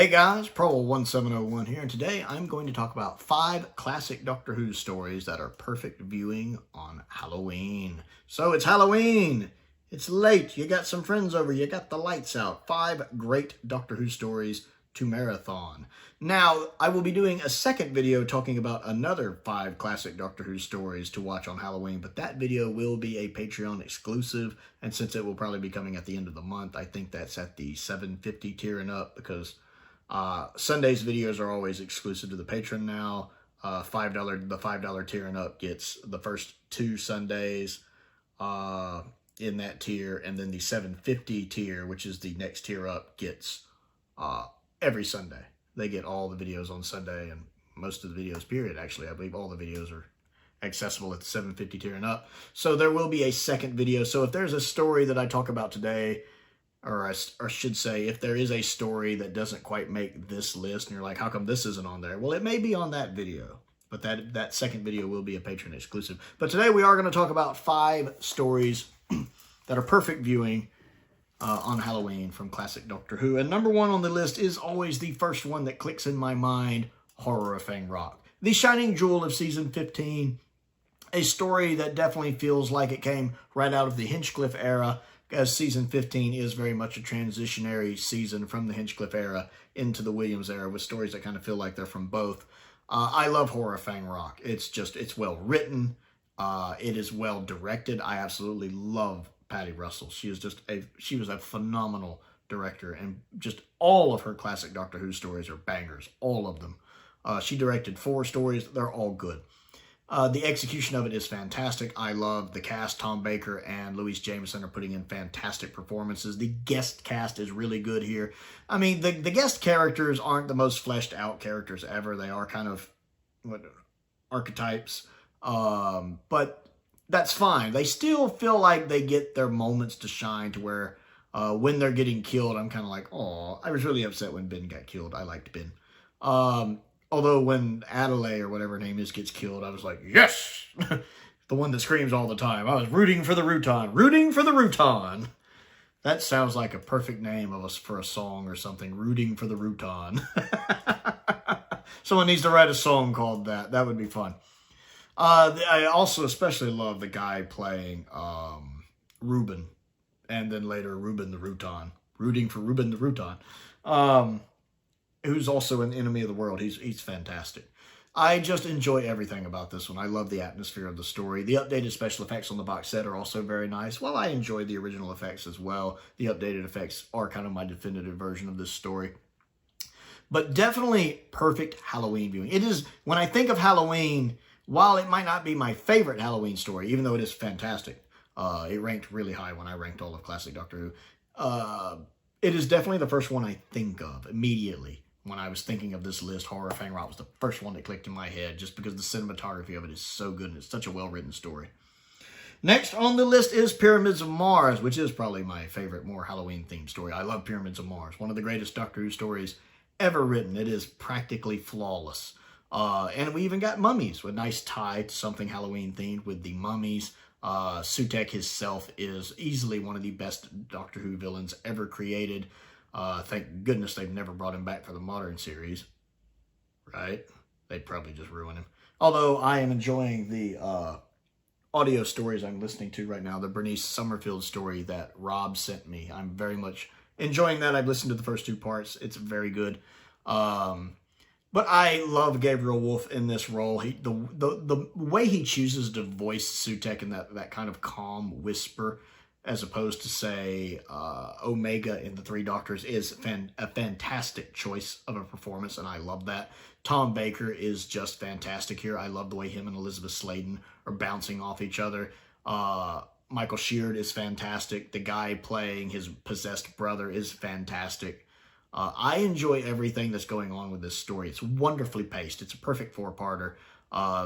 Hey guys, Prowl 1701 here, and today I'm going to talk about 5 classic Doctor Who stories that are perfect viewing on Halloween. So it's Halloween! It's late, you got some friends over, you got the lights out. 5 great Doctor Who stories to marathon. Now, I will be doing a second video talking about another 5 classic Doctor Who stories to watch on Halloween, but that video will be a Patreon exclusive, and since it will probably be coming at the end of the month, I think that's at the $7.50 tier and up, because Sunday's videos are always exclusive to the patron now. The $5 tier and up gets the first 2 Sundays in that tier, and then the $7.50 tier, which is the next tier up, gets every Sunday. They get all the videos on Sunday, and most of the videos, period, actually. I believe all the videos are accessible at the $7.50 tier and up. So there will be a second video. So if there's a story that I talk about today, or I should say, if there is a story that doesn't quite make this list, and you're like, how come this isn't on there? Well, it may be on that video, but that second video will be a patron exclusive. But today we are going to talk about 5 stories that are perfect viewing on Halloween from classic Doctor Who. And number 1 on the list is always the first one that clicks in my mind, Horror of Fang Rock. The shining jewel of season 15, a story that definitely feels like it came right out of the Hinchcliffe era, as season 15 is very much a transitionary season from the Hinchcliffe era into the Williams era, with stories that kind of feel like they're from both. I love Horror of Fang Rock. It's well written. It is well directed. I absolutely love Patty Russell. She was a phenomenal director, and just all of her classic Doctor Who stories are bangers. All of them. She directed 4 stories. They're all good. The execution of it is fantastic. I love the cast. Tom Baker and Louise Jameson are putting in fantastic performances. The guest cast is really good here. I mean, the guest characters aren't the most fleshed out characters ever. They are kind of archetypes. But that's fine. They still feel like they get their moments to shine, to where when they're getting killed, I'm kind of like, oh, I was really upset when Ben got killed. I liked Ben. Although when Adelaide, or whatever her name is, gets killed, I was like, yes! The one that screams all the time. I was rooting for the Rutan. Rooting for the Rutan! That sounds like a perfect name for a song or something. Rooting for the Rutan. Someone needs to write a song called that. That would be fun. I also especially love the guy playing Reuben. And then later, Reuben the Rutan. Rooting for Reuben the Rutan. Who's also an enemy of the world. He's fantastic. I just enjoy everything about this one. I love the atmosphere of the story. The updated special effects on the box set are also very nice. While I enjoy the original effects as well, the updated effects are kind of my definitive version of this story. But definitely perfect Halloween viewing. It is, when I think of Halloween, while it might not be my favorite Halloween story, even though it is fantastic, it ranked really high when I ranked all of classic Doctor Who, it is definitely the first one I think of immediately. When I was thinking of this list, Horror of Fang Rock was the first one that clicked in my head, just because the cinematography of it is so good, and it's such a well-written story. Next on the list is Pyramids of Mars, which is probably my favorite, more Halloween-themed story. I love Pyramids of Mars. One of the greatest Doctor Who stories ever written. It is practically flawless. And we even got mummies, with a nice tie to something Halloween-themed with the mummies. Sutekh himself is easily one of the best Doctor Who villains ever created. Thank goodness they've never brought him back for the modern series, right? They'd probably just ruin him. Although I am enjoying the audio stories I'm listening to right now, the Bernice Summerfield story that Rob sent me. I'm very much enjoying that. I've listened to the first 2 parts. It's very good. But I love Gabriel Wolf in this role. The way he chooses to voice Sutekh in that kind of calm whisper, as opposed to, say, Omega in The 3 Doctors, is a fantastic choice of a performance, and I love that. Tom Baker is just fantastic here. I love the way him and Elizabeth Sladen are bouncing off each other. Michael Sheard is fantastic. The guy playing his possessed brother is fantastic. I enjoy everything that's going on with this story. It's wonderfully paced. It's a perfect 4-parter.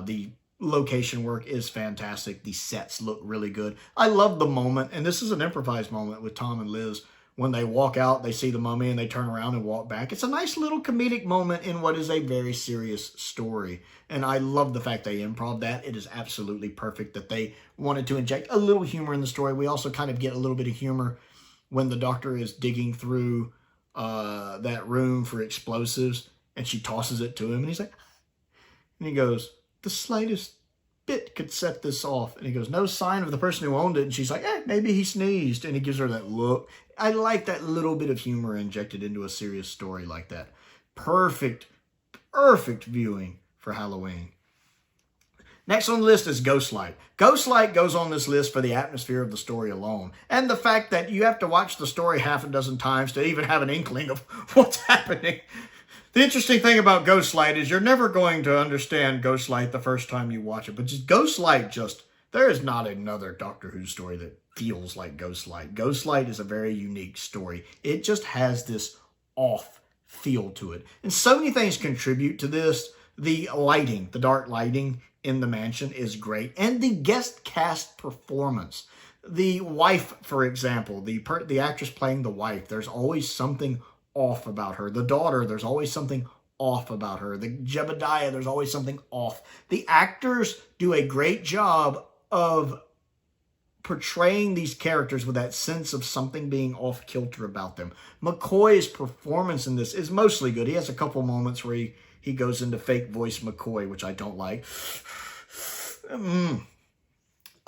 The location work is fantastic. The sets look really good. I love the moment, and this is an improvised moment with Tom and Liz. When they walk out, they see the mummy, and they turn around and walk back. It's a nice little comedic moment in what is a very serious story. And I love the fact they improv that. It is absolutely perfect that they wanted to inject a little humor in the story. We also kind of get a little bit of humor when the Doctor is digging through that room for explosives, and she tosses it to him, and he's like, and he goes, the slightest bit could set this off. And he goes, no sign of the person who owned it. And she's like, maybe he sneezed. And he gives her that look. I like that little bit of humor injected into a serious story like that. Perfect viewing for Halloween. Next on the list is Ghostlight. Ghostlight goes on this list for the atmosphere of the story alone. And the fact that you have to watch the story half a dozen times to even have an inkling of what's happening. The interesting thing about Ghostlight is you're never going to understand Ghostlight the first time you watch it. But just Ghostlight, there is not another Doctor Who story that feels like Ghostlight. Ghostlight is a very unique story. It just has this off feel to it. And so many things contribute to this. The lighting, the dark lighting in the mansion is great. And the guest cast performance. The wife, for example, the actress playing the wife, there's always something off about her. The daughter, there's always something off about her. The Jebediah, there's always something off. The actors do a great job of portraying these characters with that sense of something being off kilter about them. McCoy's performance in this is mostly good. He has a couple moments where he goes into fake voice McCoy, which I don't like.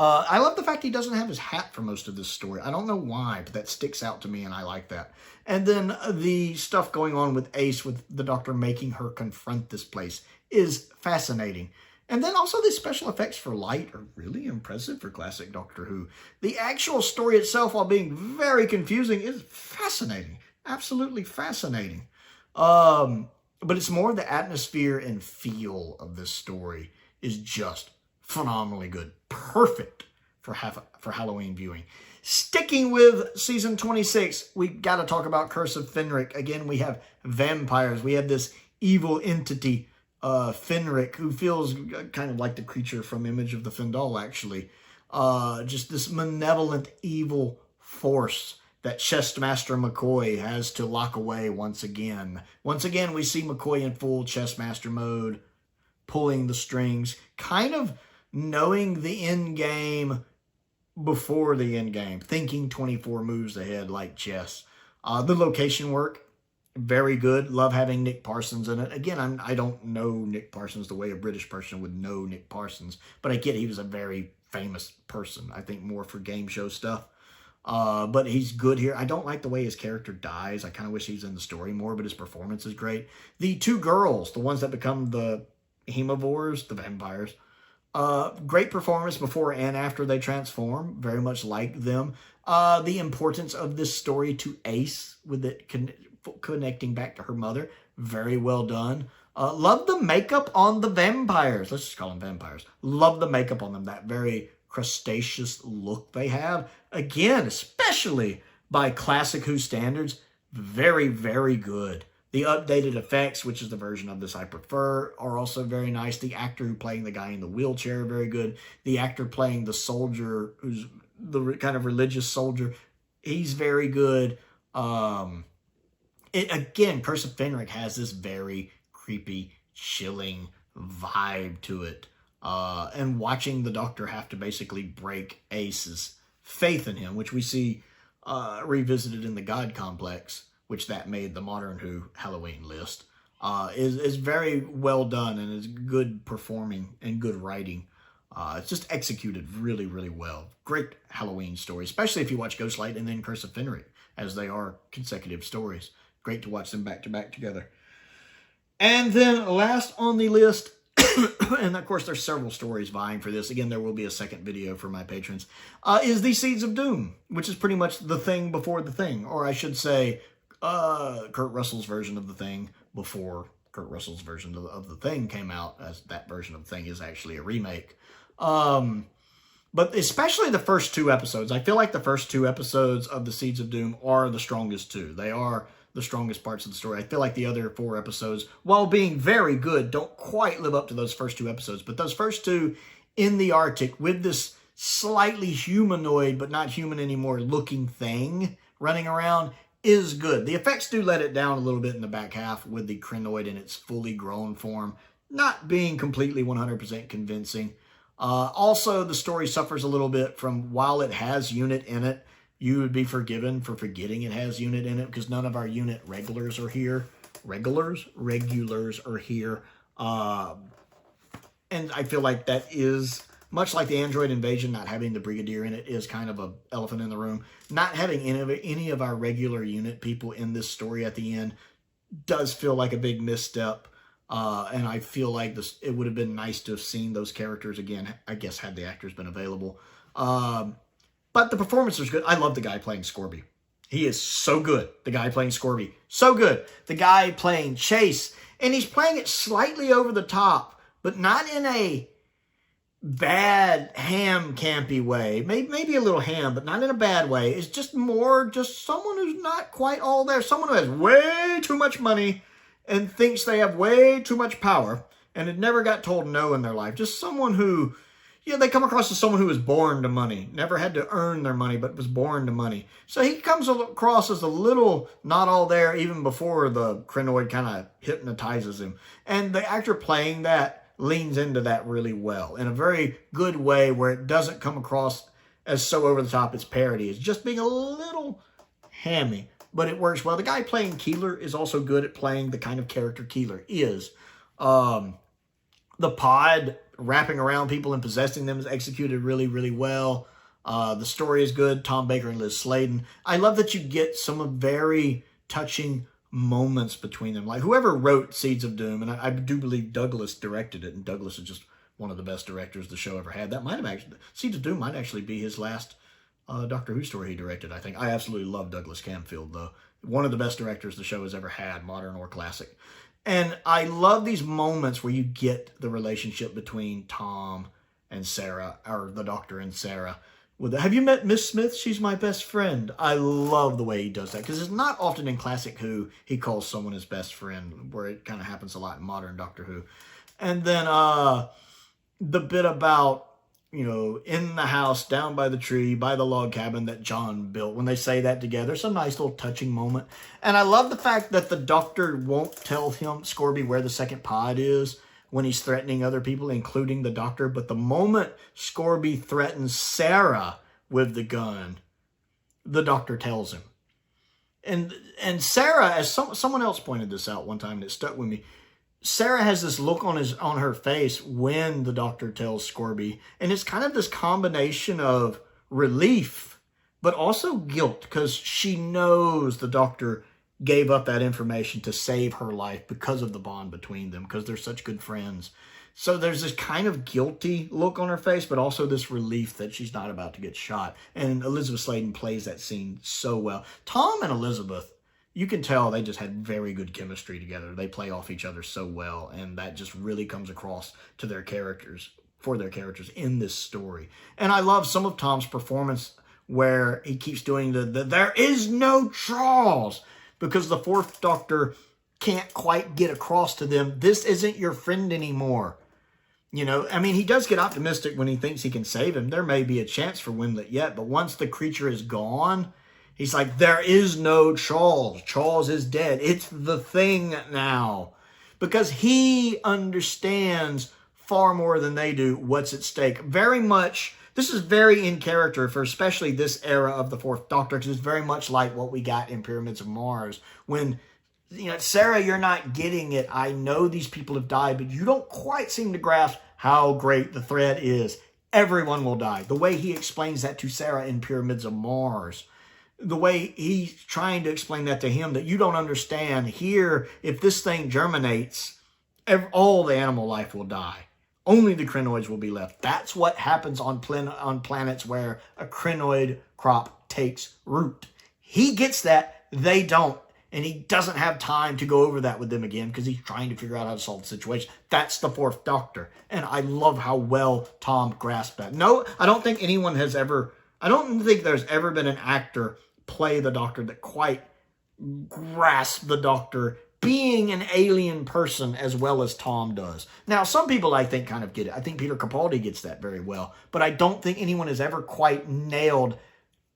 I love the fact he doesn't have his hat for most of this story. I don't know why, but that sticks out to me, and I like that. And then the stuff going on with Ace, with the Doctor making her confront this place, is fascinating. And then also the special effects for light are really impressive for classic Doctor Who. The actual story itself, while being very confusing, is fascinating. Absolutely fascinating. But it's more the atmosphere and feel of this story is just phenomenally good. Perfect for Halloween viewing. Sticking with season 26, we got to talk about Curse of Fenric. Again, we have vampires. We have this evil entity, Fenric, who feels kind of like the creature from Image of the Fendal, actually. Just this malevolent, evil force that Chessmaster McCoy has to lock away once again. Once again, we see McCoy in full Chessmaster mode, pulling the strings, kind of knowing the end game before the end game, thinking 24 moves ahead like chess. The location work, very good. Love having Nick Parsons in it. Again, I don't know Nick Parsons the way a British person would know Nick Parsons, but I get he was a very famous person. I think more for game show stuff. But he's good here. I don't like the way his character dies. I kind of wish he's in the story more, but his performance is great. The two girls, the ones that become the Hemivores, the vampires, great performance before and after they transform. Very much like them. The importance of this story to Ace, with it connecting back to her mother. Very well done. Love the makeup on the vampires. Let's just call them vampires. Love the makeup on them. That very crustaceous look they have. Again, especially by classic Who standards, very, very good. The updated effects, which is the version of this I prefer, are also very nice. The actor who playing the guy in the wheelchair, very good. The actor playing the soldier, who's the kind of religious soldier, he's very good. Again, Curse of Fenric has this very creepy, chilling vibe to it. And watching the Doctor have to basically break Ace's faith in him, which we see revisited in the God Complex, which that made the Modern Who Halloween list, is very well done and is good performing and good writing. It's just executed really, really well. Great Halloween story, especially if you watch Ghostlight and then Curse of Fenric, as they are consecutive stories. Great to watch them back to back together. And then last on the list, and of course there's several stories vying for this. Again, there will be a second video for my patrons, is the Seeds of Doom, which is pretty much the Thing before the Thing, or I should say, Kurt Russell's version of the Thing before Kurt Russell's version of the Thing came out, as that version of the Thing is actually a remake. But especially the first two episodes. I feel like the first two episodes of the Seeds of Doom are the strongest two. They are the strongest parts of the story. I feel like the other 4 episodes, while being very good, don't quite live up to those first 2 episodes. But those first 2 in the Arctic with this slightly humanoid, but not human anymore, looking thing running around is good. The effects do let it down a little bit in the back half with the Crinoid in its fully grown form not being completely 100% convincing. Also, the story suffers a little bit from, while it has Unit in it, you would be forgiven for forgetting it has unit in it, because none of our unit regulars are here. Regulars are here. And I feel like that is, much like the Android Invasion, not having the Brigadier in it is kind of an elephant in the room. Not having any of our regular unit people in this story at the end does feel like a big misstep. And I feel like it would have been nice to have seen those characters again, I guess, had the actors been available. But the performance was good. I love the guy playing Scorby. He is so good, the guy playing Scorby. So good. The guy playing Chase. And he's playing it slightly over the top, but not in a bad ham campy way. Maybe a little ham, but not in a bad way. It's just more just someone who's not quite all there. Someone who has way too much money and thinks they have way too much power and had never got told no in their life. Just someone who, yeah, they come across as someone who was born to money. Never had to earn their money, but was born to money. So he comes across as a little not all there even before the Crinoid kind of hypnotizes him. And the actor playing that leans into that really well in a very good way, where it doesn't come across as so over the top it's parody. It's just being a little hammy, but it works well. The guy playing Keeler is also good at playing the kind of character Keeler is. The pod wrapping around people and possessing them is executed really, really well. The story is good. Tom Baker and Liz Sladen. I love that you get some very touching moments between them. Like whoever wrote Seeds of Doom, and I do believe Douglas directed it, and Douglas is just one of the best directors the show ever had. That might have actually, Seeds of Doom might actually be his last Doctor Who story he directed, I think. I absolutely love Douglas Camfield, though. One of the best directors the show has ever had, modern or classic. And I love these moments where you get the relationship between Tom and Sarah, or the Doctor and Sarah. Have you met Miss Smith? She's my best friend. I love the way he does that, because it's not often in Classic Who he calls someone his best friend, where it kind of happens a lot in modern Doctor Who. And then the bit about, you know, in the house, down by the tree, by the log cabin that John built, when they say that together, it's a nice little touching moment. And I love the fact that the Doctor won't tell him, Scorby, where the second pod is when he's threatening other people, including the Doctor. But the moment Scorby threatens Sarah with the gun, the Doctor tells him. And Sarah, as someone else pointed this out one time and it stuck with me, Sarah has this look on her face when the Doctor tells Scorby, and it's kind of this combination of relief, but also guilt, because she knows the Doctor gave up that information to save her life because of the bond between them, because they're such good friends. So there's this kind of guilty look on her face, but also this relief that she's not about to get shot. And Elizabeth Sladen plays that scene so well. Tom and Elizabeth, you can tell they just had very good chemistry together. They play off each other so well, and that just really comes across to their characters, for their characters in this story. And I love some of Tom's performance where he keeps doing the there is no Charles, because the Fourth Doctor can't quite get across to them, this isn't your friend anymore. You know, I mean, he does get optimistic when he thinks he can save him. There may be a chance for Wimlet yet, but once the creature is gone, he's like, there is no Charles. Charles is dead. It's the Thing now. Because he understands far more than they do what's at stake. Very much, this is very in character for especially this era of the Fourth Doctor, because it's very much like what we got in Pyramids of Mars. When, you know, Sarah, you're not getting it. I know these people have died, but you don't quite seem to grasp how great the threat is. Everyone will die. The way he explains that to Sarah in Pyramids of Mars, the way he's trying to explain that to him, that you don't understand. Here, if this thing germinates, all the animal life will die. Only the crinoids will be left. That's what happens on planets where a crinoid crop takes root. He gets that, they don't. And he doesn't have time to go over that with them again, because he's trying to figure out how to solve the situation. That's the Fourth Doctor. And I love how well Tom grasped that. No, I don't think anyone has ever, I don't think there's ever been an actor play the Doctor that quite grasped the Doctor being an alien person as well as Tom does. Now, some people, I think, kind of get it. I think Peter Capaldi gets that very well. But I don't think anyone has ever quite nailed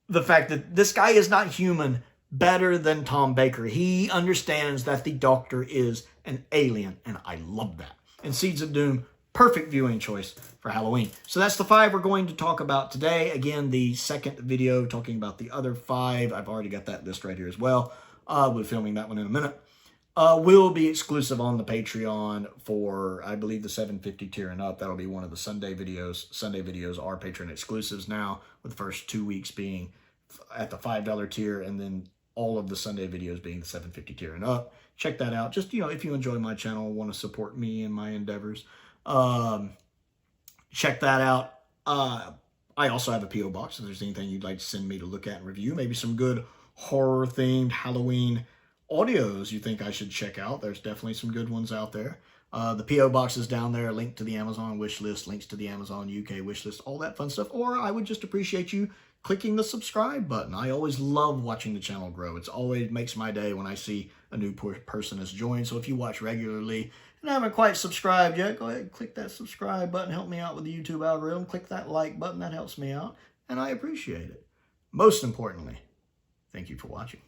the fact that this guy is not human better than Tom Baker. He understands that the Doctor is an alien, and I love that. And Seeds of Doom perfect viewing choice for Halloween. So that's the 5 we're going to talk about today. Again, the second video talking about the other 5. I've already got that list right here as well. We'll be filming that one in a minute. Will be exclusive on the Patreon for, I believe, the $7.50 tier and up. That'll be one of the Sunday videos. Sunday videos are Patreon exclusives now, with the first 2 weeks being at the $5 tier, and then all of the Sunday videos being the $7.50 tier and up. Check that out. Just, if you enjoy my channel, want to support me and my endeavors, check that out. I also have a P.O. box if there's anything you'd like to send me to look at and review. Maybe some good horror-themed Halloween audios you think I should check out. There's definitely some good ones out there. The P.O. box is down there, link to the Amazon wish list, links to the Amazon UK wish list, all that fun stuff. Or I would just appreciate you clicking the subscribe button. I always love watching the channel grow. It's always makes my day when I see a new person has joined. So if you watch regularly and haven't quite subscribed yet, go ahead and click that subscribe button. Help me out with the YouTube algorithm. Click that like button. That helps me out, and I appreciate it. Most importantly, thank you for watching.